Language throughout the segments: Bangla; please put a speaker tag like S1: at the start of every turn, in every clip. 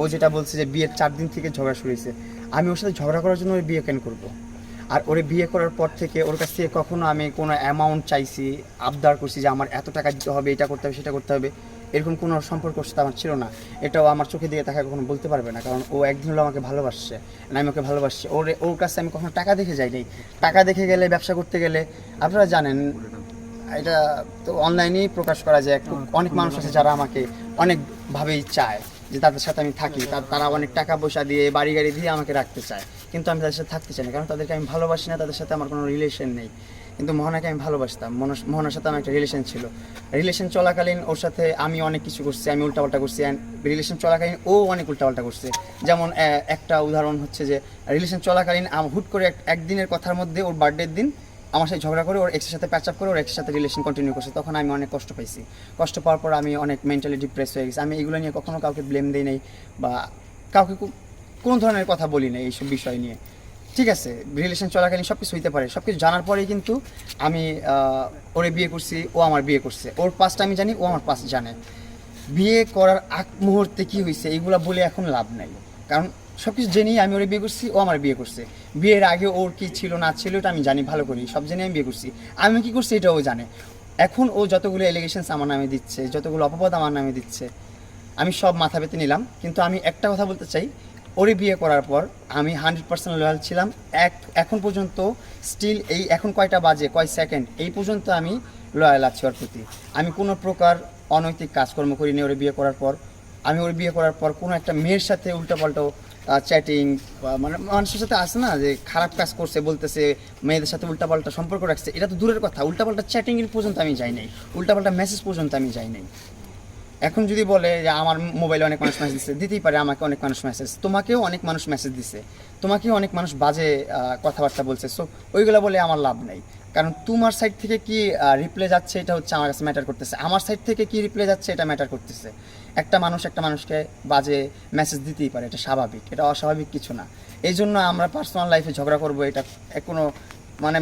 S1: ও যেটা বলছে যে বিয়ের 4 দিন থেকে ঝগড়া শুরু হয়েছে, আমি ওর সাথে ঝগড়া করার জন্য ওর বিয়ে কেন করব? আর ওরে বিয়ে করার পর থেকে ওর কাছ থেকে কখনো আমি কোনো অ্যামাউন্ট চাইছি, আবদার করছি যে আমার এত টাকা দিতে হবে, এটা করতে হবে, সেটা করতে হবে, এরকম কোনো সম্পর্ক ওর সাথে আমার ছিল না। এটাও আমার চোখে দিয়ে তাকে কখনো বলতে পারবে না, কারণ ও একদিন হলো আমাকে ভালোবাসছে, না আমি ওকে ভালোবাসছি। ওর কাছে আমি কখনো টাকা দেখে যাই নাই। টাকা দেখে গেলে, ব্যবসা করতে গেলে, আপনারা জানেন এটা তো অনলাইনেই প্রকাশ করা যায়, অনেক মানুষ আছে যারা আমাকে অনেকভাবেই চায় যে তাদের সাথে আমি থাকি, তারা অনেক টাকা পয়সা দিয়ে, বাড়ি গাড়ি দিয়ে আমাকে রাখতে চায়, কিন্তু আমি তাদের সাথে থাকতে চাই না, কারণ তাদেরকে আমি ভালোবাসি না, তাদের সাথে আমার কোনো রিলেশন নেই। কিন্তু মোহনাকে আমি ভালোবাসতাম, মোহনার সাথে আমার একটা রিলেশন ছিল। রিলেশন চলাকালীন ওর সাথে আমি অনেক কিছু করছি, আমি উল্টাপাল্টা করছি, অ্যান্ড রিলেশন চলাকালীন ও অনেক উল্টাপাল্টা করছে। যেমন একটা উদাহরণ হচ্ছে যে রিলেশন চলাকালীন হুট করে একদিনের কথার মধ্যে ওর বার্থডের দিন আমার সাথে ঝগড়া করে ওর এক্সের সাথে প্যাচ আপ করে ওর এক্সের সাথে রিলেশন কন্টিনিউ করছে। তখন আমি অনেক কষ্ট পাইছি। কষ্ট পাওয়ার পর আমি অনেক মেন্টালি ডিপ্রেস হয়ে গেছি। আমি এগুলো নিয়ে কখনো কাউকে ব্লেম দিই নাই বা কাউকে কোনো ধরনের কথা বলি না এইসব বিষয় নিয়ে। ঠিক আছে, রিলেশন চলাকালীন সব কিছু হইতে পারে, সব কিছু জানার পরেই কিন্তু আমি ওরে বিয়ে করছি, ও আমার বিয়ে করছে। ওর পাস্ট আমি জানি, ও আমার পাস্ট জানে। বিয়ে করার আগ মুহূর্তে কী হয়েছে এইগুলো বলে এখন লাভ নাই, কারণ সব কিছু জেনেই আমি ওরে বিয়ে করছি, ও আমার বিয়ে করছে। বিয়ের আগে ওর কী ছিল না ছিল এটা আমি জানি ভালো করি, সব জেনে আমি বিয়ে করছি। আমি কী করছি এটা ও জানে। এখন ও যতগুলো এলিগেশনস আমার নামে দিচ্ছে, যতগুলো অপবাদ আমার নামে দিচ্ছে, আমি সব মাথা পেতে নিলাম। কিন্তু আমি একটা কথা বলতে চাই, ওরে বিয়ে করার পর আমি 100% লয়াল ছিলাম। এখন পর্যন্ত স্টিল এই এখন কয়টা বাজে, কয় সেকেন্ড, এই পর্যন্ত আমি লয়াল আছি ওর প্রতি। আমি কোনো প্রকার অনৈতিক কাজকর্ম করিনি ওরে বিয়ে করার পর। আমি ওর বিয়ে করার পর কোনো একটা মেয়ের সাথে উল্টাপাল্টা চ্যাটিং বা মানে মানুষের সাথে আসে না যে খারাপ কাজ করছে বলতেছে, মেয়েদের সাথে উল্টাপাল্টা সম্পর্ক রাখছে, এটা তো দূরের কথা, উল্টাপাল্টা চ্যাটিংয়ের পর্যন্ত আমি যাই নাই, উল্টাপাল্টা মেসেজ পর্যন্ত আমি যাই নাই। এখন যদি বলে যে আমার মোবাইলে অনেক মানুষ মেসেজ দিচ্ছে, দিতেই পারে, আমাকে অনেক মানুষ মেসেজ, তোমাকেও অনেক মানুষ মেসেজ দিচ্ছে, তোমাকেও অনেক মানুষ বাজে কথাবার্তা বলছে। সো ওইগুলো বলে আমার লাভ নেই, কারণ তোমার সাইড থেকে কি রিপ্লে যাচ্ছে এটা হচ্ছে আমার কাছে ম্যাটার করতেছে, আমার সাইড থেকে কি রিপ্লে যাচ্ছে এটা ম্যাটার করতেছে। একটা মানুষ একটা মানুষকে বাজে মেসেজ দিতেই পারে, এটা স্বাভাবিক, এটা অস্বাভাবিক কিছু না। এই জন্য আমরা পার্সোনাল লাইফে ঝগড়া করবো এটা কোনো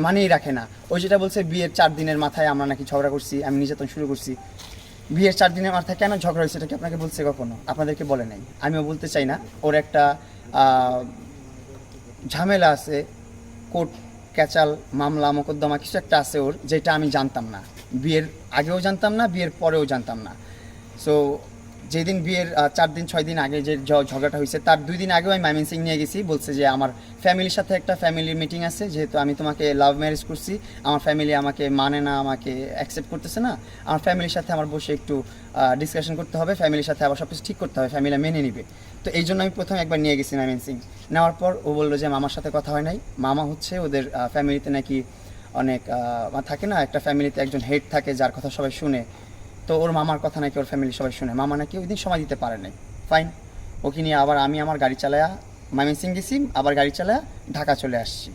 S1: মানেই রাখে না। ওই যেটা বলছে বিয়ের 4 দিনের মাথায় আমরা নাকি ঝগড়া করছি, আমি নির্যাতন শুরু করছি। বিয়ের 4 দিনের মাথায় কেন ঝগড়া হয়েছে এটা কি আপনাকে বলছে কখনো? আপনাদেরকে বলে নাই, আমিও বলতে চাই না। ওর একটা ঝামেলা আছে, কোর্ট ক্যাচাল, মামলা মোকদ্দমা কিছু একটা আছে ওর, যেটা আমি জানতাম না, বিয়ের আগেও জানতাম না, বিয়ের পরেও জানতাম না। সো যেদিন বিয়ের 4 দিন 6 দিন আগে যে ঝগড়াটা হয়েছে, তার 2 দিন আগেও আমি ময়মনসিংহ নিয়ে গেছি। বলছে যে আমার ফ্যামিলির সাথে একটা ফ্যামিলির মিটিং আছে, যেহেতু আমি তোমাকে লাভ ম্যারেজ করছি, আমার ফ্যামিলি আমাকে মানে না, আমাকে অ্যাকসেপ্ট করতেছে না, আমার ফ্যামিলির সাথে আমার বসে একটু ডিসকাশন করতে হবে, ফ্যামিলির সাথে আবার সব কিছু ঠিক করতে হবে, ফ্যামিলি মেনে নিবে। তো এই জন্য আমি প্রথম একবার নিয়ে গেছি ময়মনসিংহ। নেওয়ার পর ও বললো যে মামার সাথে কথা হয় নাই, মামা হচ্ছে ওদের ফ্যামিলিতে নাকি অনেক থাকে না, একটা ফ্যামিলিতে একজন হেড থাকে যার কথা সবাই শুনে। তো ওর মামার কথা নাকি ওর ফ্যামিলি সবাই শুনে, মামা নাকি ওই দিন সময় দিতে পারে নাই। ফাইন, ওকে নিয়ে আবার আমি আমার গাড়ি চালায়া ময়মনসিংহ গেছি, আবার গাড়ি চালায়া ঢাকা চলে আসছি।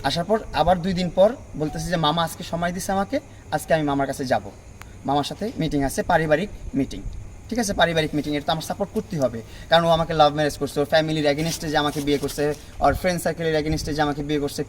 S1: আসার পর আবার 2 দিন পর বলতেছি যে মামা আজকে সময় দিছে আমাকে, আজকে আমি মামার কাছে যাব, মামার সাথে মিটিং আছে, পারিবারিক মিটিং। ঠিক আছে, পারিবারিক মিটিং, এটা তো আমার সাপোর্ট করতেই হবে, কারণ ও আমাকে লাভ ম্যারেজ করছে, ওর ফ্যামিলির এগেনস্টে যে আমাকে বিয়ে করছে, ওর ফ্রেন্ড সার্কেলের এগেনস্টে যে আমাকে বিয়ে করছে।